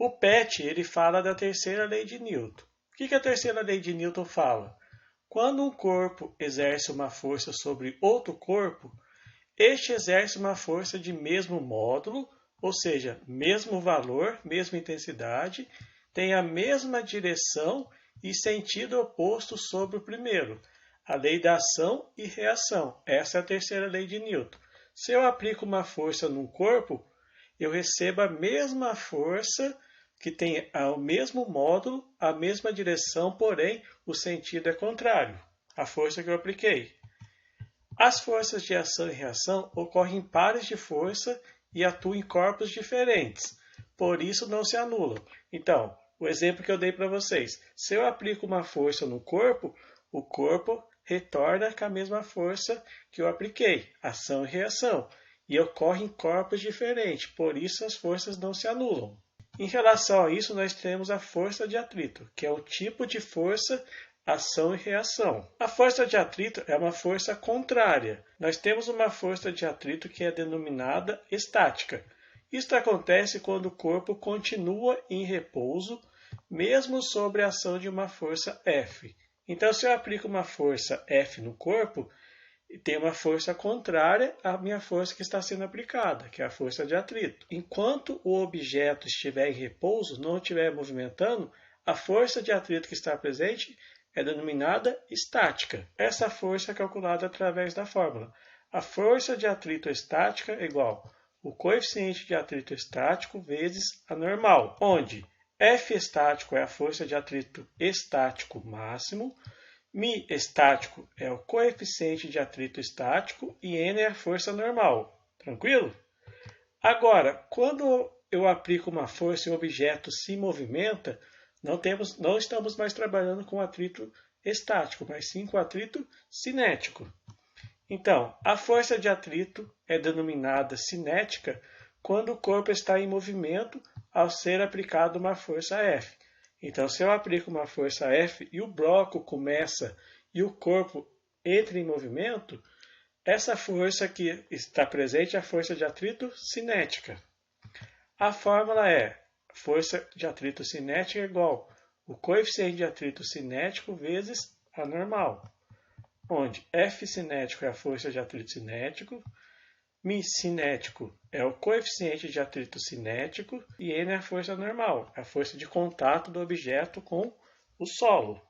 O PET ele fala da terceira lei de Newton. O que a terceira lei de Newton fala? Quando um corpo exerce uma força sobre outro corpo, este exerce uma força de mesmo módulo, ou seja, mesmo valor, mesma intensidade, tem a mesma direção e sentido oposto sobre o primeiro. A lei da ação e reação. Essa é a terceira lei de Newton. Se eu aplico uma força num corpo, eu recebo a mesma força que tem o mesmo módulo, a mesma direção, porém o sentido é contrário à força que eu apliquei. As forças de ação e reação ocorrem em pares de força e atuam em corpos diferentes, por isso não se anulam. Então, o exemplo que eu dei para vocês, se eu aplico uma força no corpo, o corpo retorna com a mesma força que eu apliquei, ação e reação, e ocorre em corpos diferentes, por isso as forças não se anulam. Em relação a isso, nós temos a força de atrito, que é o tipo de força, ação e reação. A força de atrito é uma força contrária. Nós temos uma força de atrito que é denominada estática. Isto acontece quando o corpo continua em repouso, mesmo sob a ação de uma força F. Então, se eu aplico uma força F no corpo, tem uma força contrária à minha força que está sendo aplicada, que é a força de atrito. Enquanto o objeto estiver em repouso, não estiver movimentando, a força de atrito que está presente é denominada estática. Essa força é calculada através da fórmula. A força de atrito estática é igual o coeficiente de atrito estático vezes a normal, onde F estático é a força de atrito estático máximo, μ estático é o coeficiente de atrito estático e N é a força normal. Tranquilo? Agora, quando eu aplico uma força e o objeto se movimenta, não estamos mais trabalhando com atrito estático, mas sim com atrito cinético. Então, a força de atrito é denominada cinética quando o corpo está em movimento ao ser aplicada uma força F. Então, se eu aplico uma força F e o bloco começa e o corpo entra em movimento, essa força que está presente é a força de atrito cinética. A fórmula é força de atrito cinética é igual o coeficiente de atrito cinético vezes a normal, onde F cinético é a força de atrito cinético, μ cinético é o coeficiente de atrito cinético e N é a força normal, a força de contato do objeto com o solo.